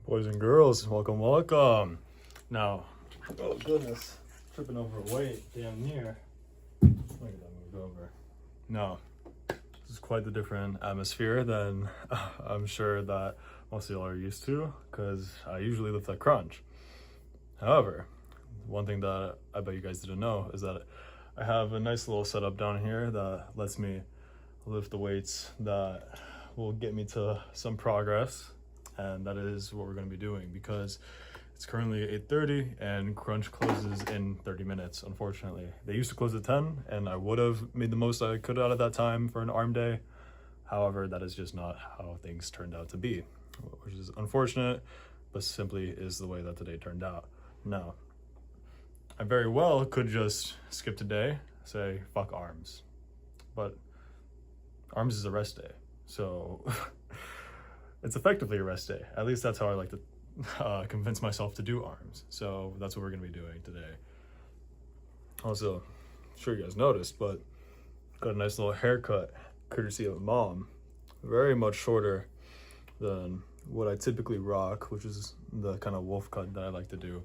Boys and girls, welcome, welcome. Now, oh goodness, tripping over a weight, damn near. Look at that moved over. No, this is quite the different atmosphere than I'm sure that most of y'all are used to, because I usually lift that crunch. However, one thing that I bet you guys didn't know is that I have a nice little setup down here that lets me lift the weights that will get me to some progress. And that is what we're going to be doing, because it's currently 8:30 and crunch closes in 30 minutes. Unfortunately, they used to close at 10 and I would have made the most I could out of that time for an arm day. However, that is just not how things turned out to be, which is unfortunate, but simply is the way that today turned out. Now, I very well could just skip today, say fuck arms, but arms is a rest day, so it's effectively a rest day. At least that's how I like to convince myself to do arms. So that's what we're gonna be doing today. Also, I'm sure you guys noticed, but got a nice little haircut, courtesy of mom. Very much shorter than what I typically rock, which is the kind of wolf cut that I like to do,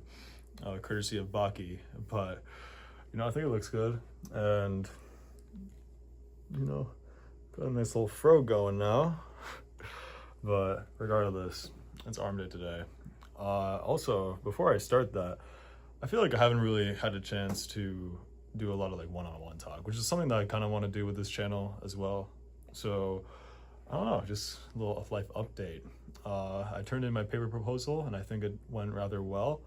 courtesy of Baki. But, I think it looks good. And, got a nice little fro going now. But regardless, it's arm day today. Also, before I start that, I feel like I haven't really had a chance to do a lot of one-on-one talk, which is something that I kind of want to do with this channel as well. So I don't know, just a little life update. I turned in my paper proposal and I think it went rather well.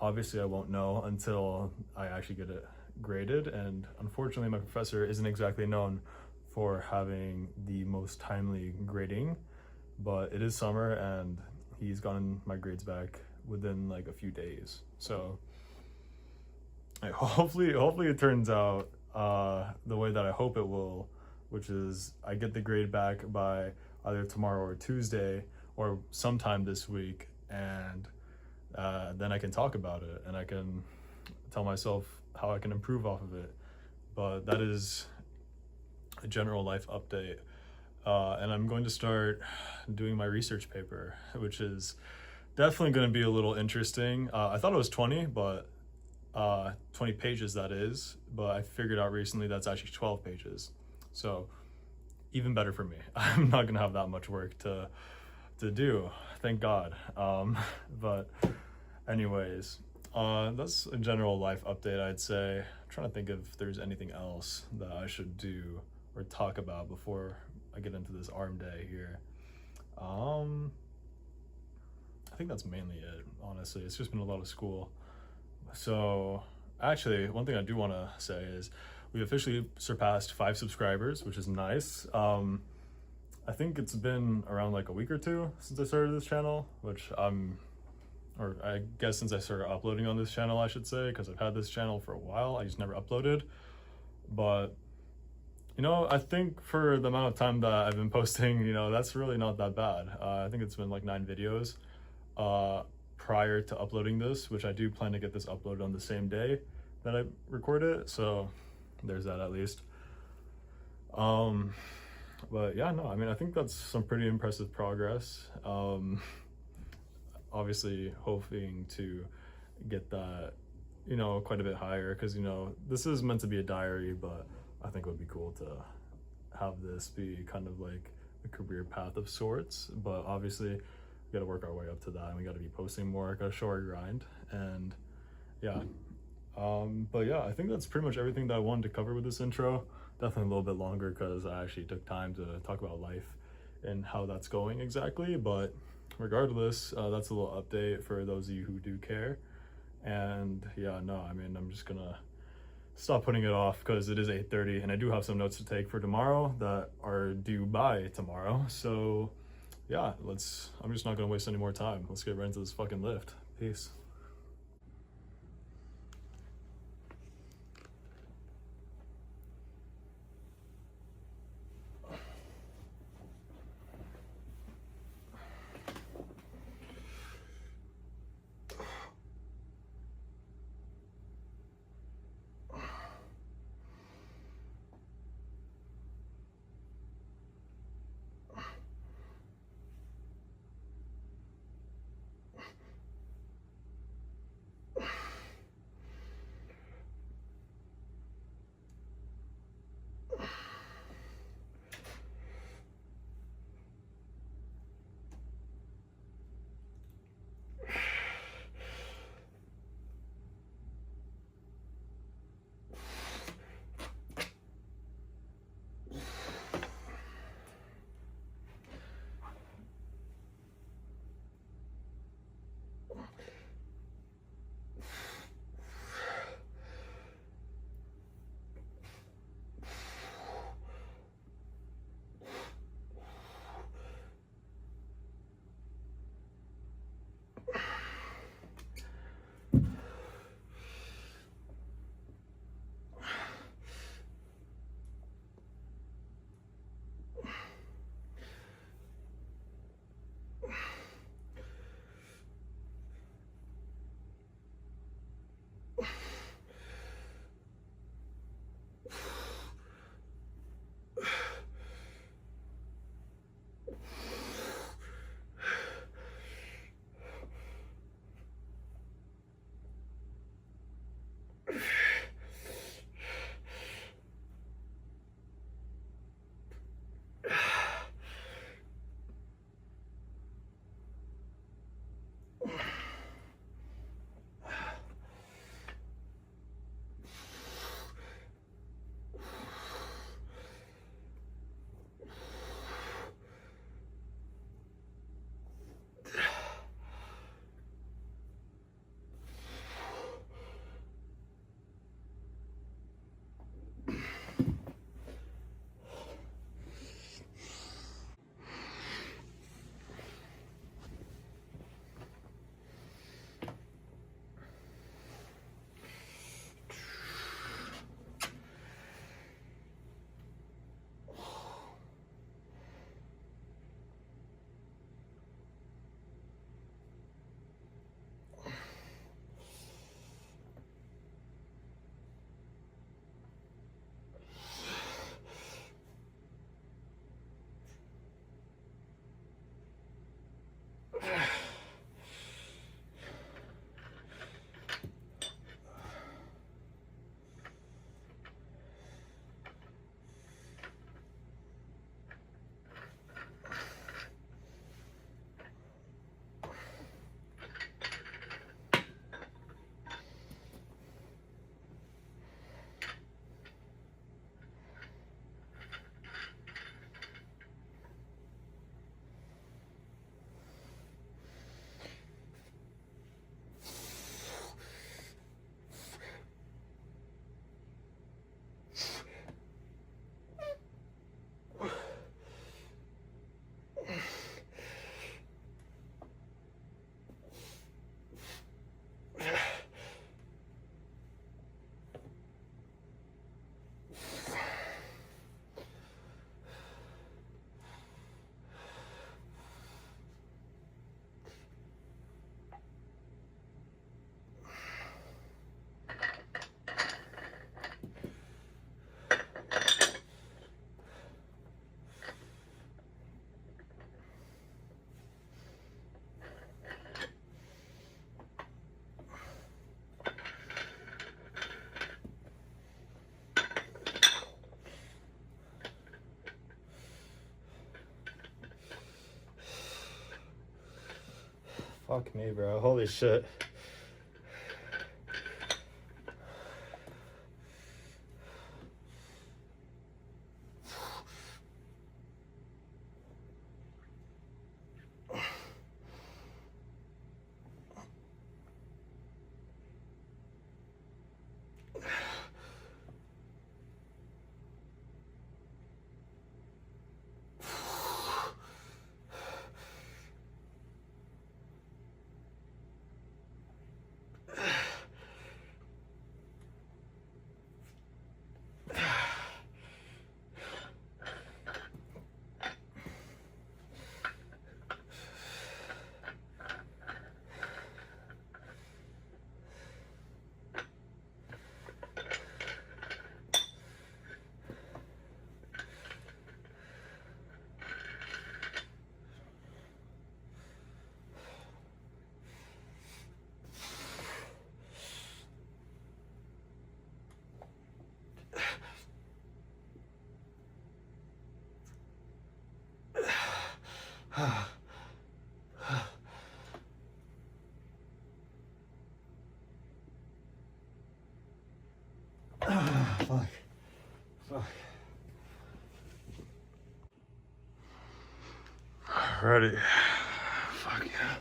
Obviously, I won't know until I actually get it graded. And unfortunately, my professor isn't exactly known for having the most timely grading. But it is summer and he's gotten my grades back within a few days. So hopefully it turns out the way that I hope it will, which is I get the grade back by either tomorrow or Tuesday or sometime this week, and then I can talk about it and I can tell myself how I can improve off of it. But that is a general life update. And I'm going to start doing my research paper, which is definitely going to be a little interesting. I thought it was 20, but 20 pages that is, but I figured out recently that's actually 12 pages. So even better for me. I'm not going to have that much work to do, thank God. But anyways, that's a general life update, I'd say. I'm trying to think if there's anything else that I should do or talk about before I get into this arm day here. I think that's mainly it, honestly. It's just been a lot of school. So actually, one thing I do want to say is we officially surpassed 5 subscribers, which is nice. I think it's been around a week or two since I started this channel, which or I guess since I started uploading on this channel, I should say, because I've had this channel for a while. I just never uploaded. But I think for the amount of time that I've been posting, that's really not that bad. I think it's been 9 videos prior to uploading this, which I do plan to get this uploaded on the same day that I record it. So there's that at least. But yeah, no, I think that's some pretty impressive progress. Obviously hoping to get that, quite a bit higher, because, this is meant to be a diary, but I think it would be cool to have this be kind of a career path of sorts. But obviously we got to work our way up to that, and we got to be posting more, got to show our grind. And yeah, but yeah, I think that's pretty much everything that I wanted to cover with this intro. Definitely a little bit longer because I actually took time to talk about life and how that's going exactly. But regardless, that's a little update for those of you who do care. And yeah, no, I'm just gonna stop putting it off because it is 8:30 and I do have some notes to take for tomorrow that are due by tomorrow. So yeah, I'm just not gonna waste any more time. Let's get right into this fucking lift. Peace. Fuck me, bro. Holy shit. Fuck. Fuck. Ready. Fuck yeah.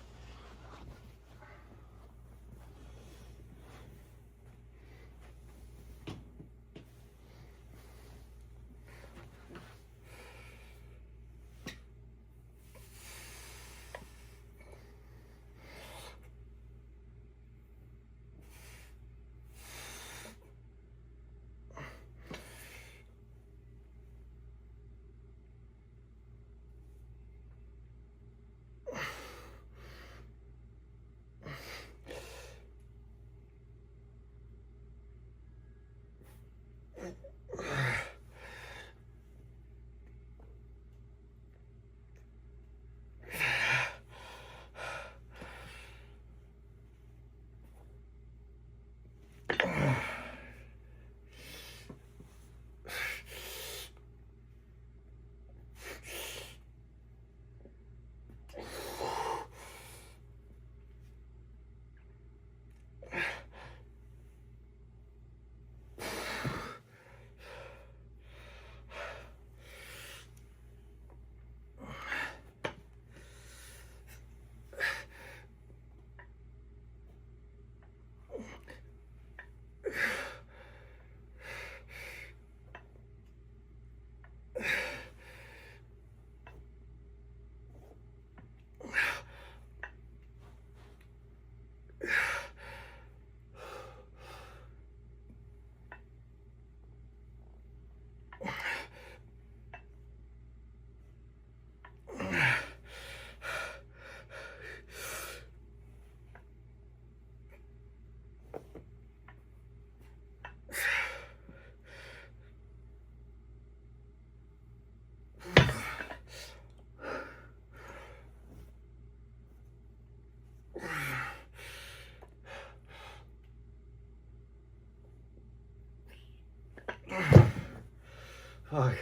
Fuck.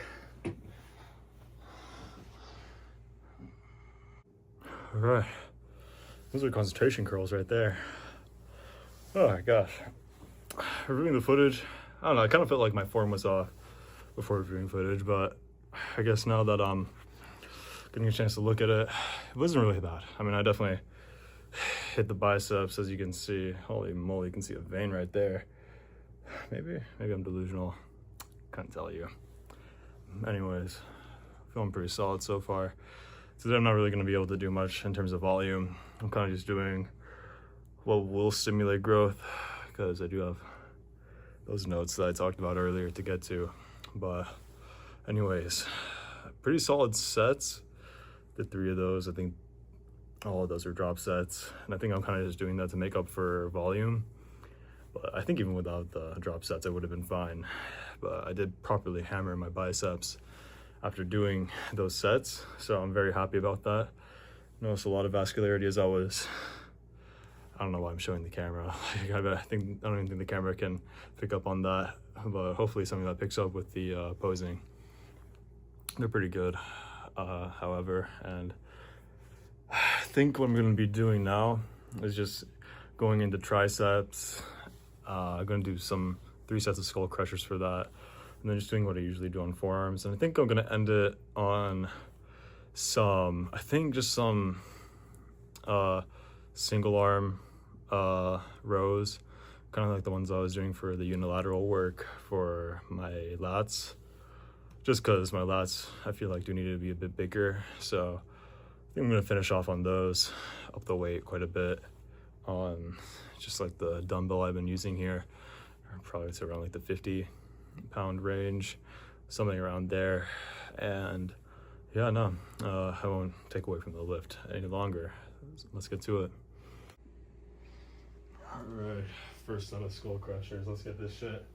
All right. Those are concentration curls right there. Oh my gosh. Reviewing the footage, I don't know, I kind of felt like my form was off before reviewing footage, but I guess now that I'm getting a chance to look at it, it wasn't really bad. I mean, I definitely hit the biceps, as you can see. Holy moly, you can see a vein right there. Maybe I'm delusional. Can't tell you. Anyways, feeling pretty solid so far. Today I'm not really going to be able to do much in terms of volume. I'm kind of just doing what will stimulate growth, because I do have those notes that I talked about earlier to get to. But anyways, pretty solid sets. Did 3 of those. I think all of those are drop sets, and I think I'm kind of just doing that to make up for volume. But I think even without the drop sets, I would have been fine. But I did properly hammer my biceps after doing those sets, so I'm very happy about that. Noticed a lot of vascularity as I don't know why I'm showing the camera. I don't even think the camera can pick up on that, but hopefully something that picks up with the posing. They're pretty good, however, and think what I'm gonna be doing now is just going into triceps. I'm gonna do some 3 sets of skull crushers for that, and then just doing what I usually do on forearms. And I think I'm gonna end it on some single arm rows, kind of like the ones I was doing for the unilateral work for my lats, just because my lats I feel like do need to be a bit bigger. So I think I'm gonna finish off on those, up the weight quite a bit on just like the dumbbell I've been using here. Probably it's around like the 50-pound range, something around there. And yeah, no, I won't take away from the lift any longer. Let's get to it. All right, first set of skull crushers. Let's get this shit.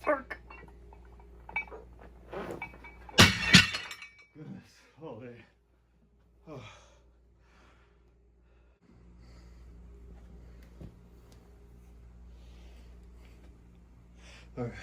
Fuck. Goodness, holy. Oh. All right.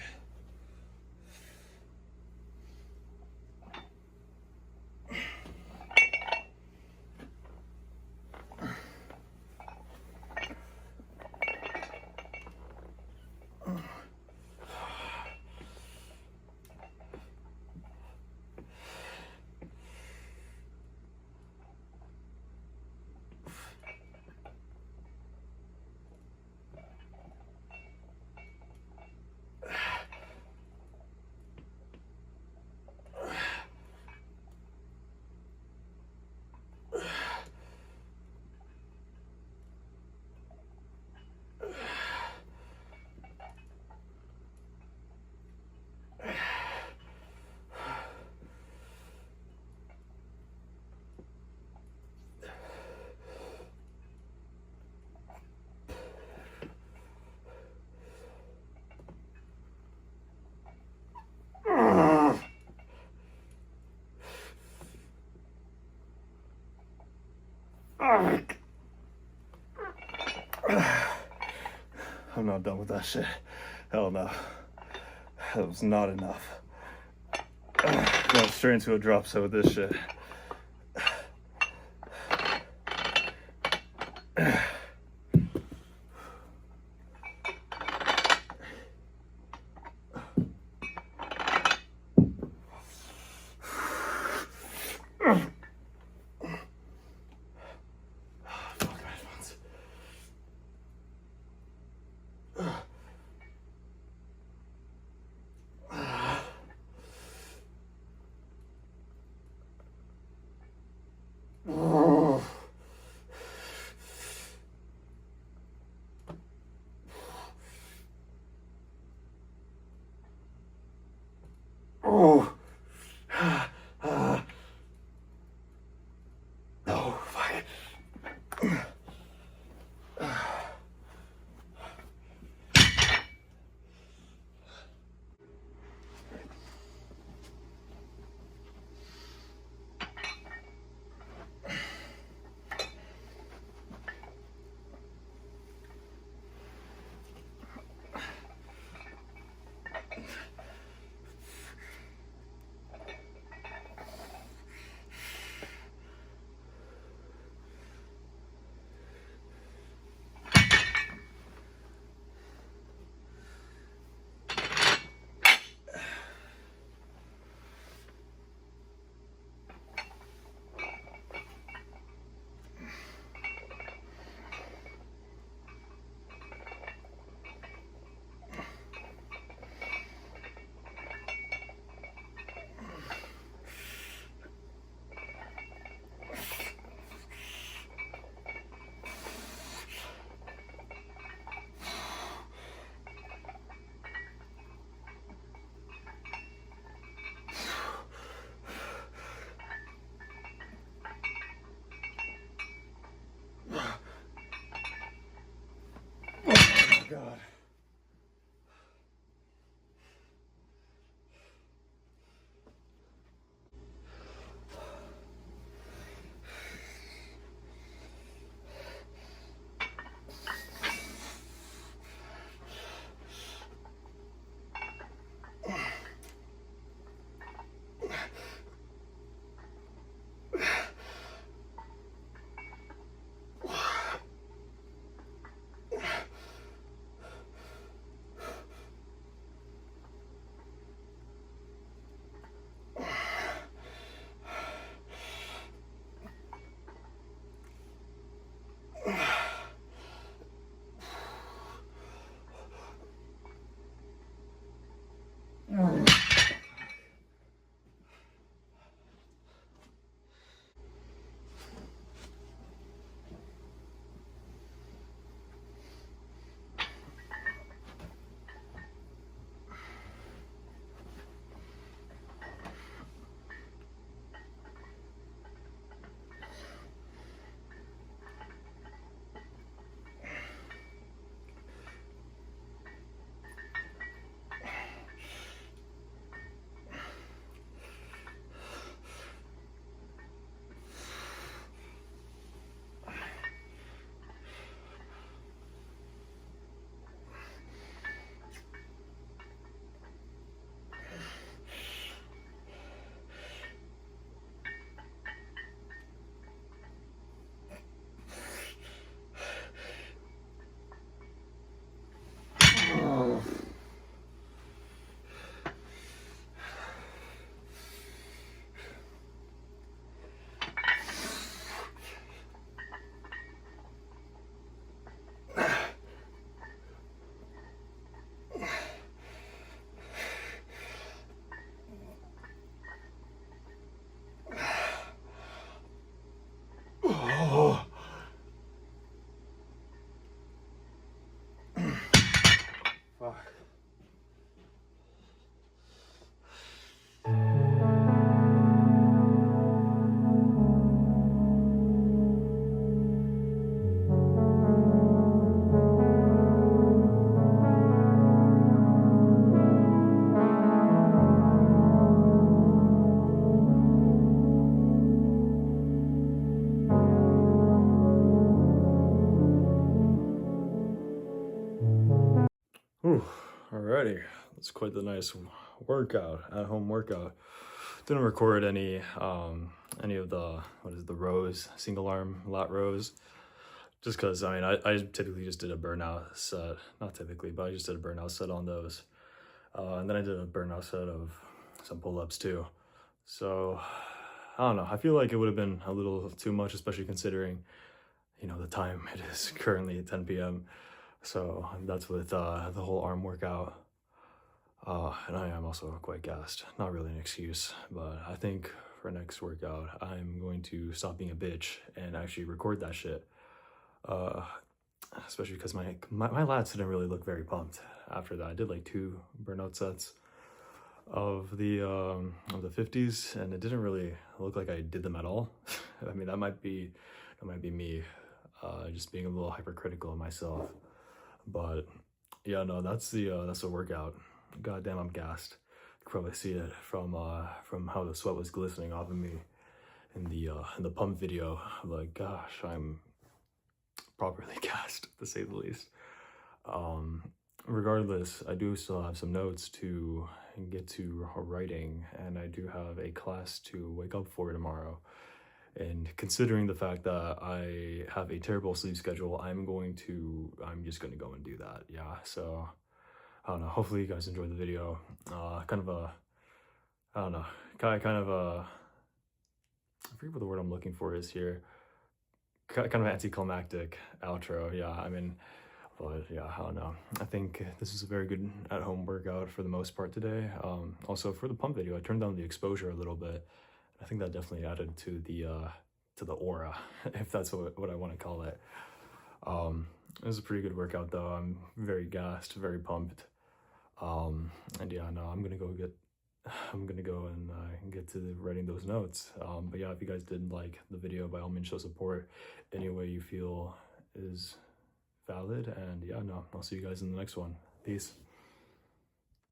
I'm not done with that shit. Hell no. That was not enough. Going straight into a drop set with this shit. Oh. Oh, fuck. Alrighty, it's quite the nice workout, at-home workout. Didn't record any of the, the rows, single arm lat rows, just because, I mean, I typically just did a burnout set, not typically, but I just did a burnout set on those. And then I did a burnout set of some pull-ups too. So, I don't know, I feel like it would have been a little too much, especially considering, you know, the time it is currently 10 p.m. So that's with the whole arm workout. And I am also quite gassed. Not really an excuse, but I think for next workout, I'm going to stop being a bitch and actually record that shit. Especially because my lats didn't really look very pumped after that. I did like 2 burnout sets of the 50s, and it didn't really look like I did them at all. I mean, that might be me, just being a little hypercritical of myself. But yeah, no, that's the workout. Goddamn, I'm gassed. You can probably see it from how the sweat was glistening off of me in the pump video. Like, gosh, I'm properly gassed, to say the least. Regardless, I do still have some notes to get to writing, and I do have a class to wake up for tomorrow. And considering the fact that I have a terrible sleep schedule, I'm just gonna go and do that. Yeah, so I don't know, hopefully you guys enjoyed the video. Kind of a, I don't know, kind of a, I forget what the word I'm looking for is here. Kind of anticlimactic outro, yeah, I mean, but yeah, I don't know. I think this is a very good at-home workout for the most part today. Also for the pump video, I turned down the exposure a little bit. I think that definitely added to the aura, if that's what I want to call it. It was a pretty good workout though. I'm very gassed, very pumped. And yeah, no, I'm gonna go and get to writing those notes. But yeah, if you guys did like the video, by all means show support any way you feel is valid. And yeah, no, I'll see you guys in the next one. Peace.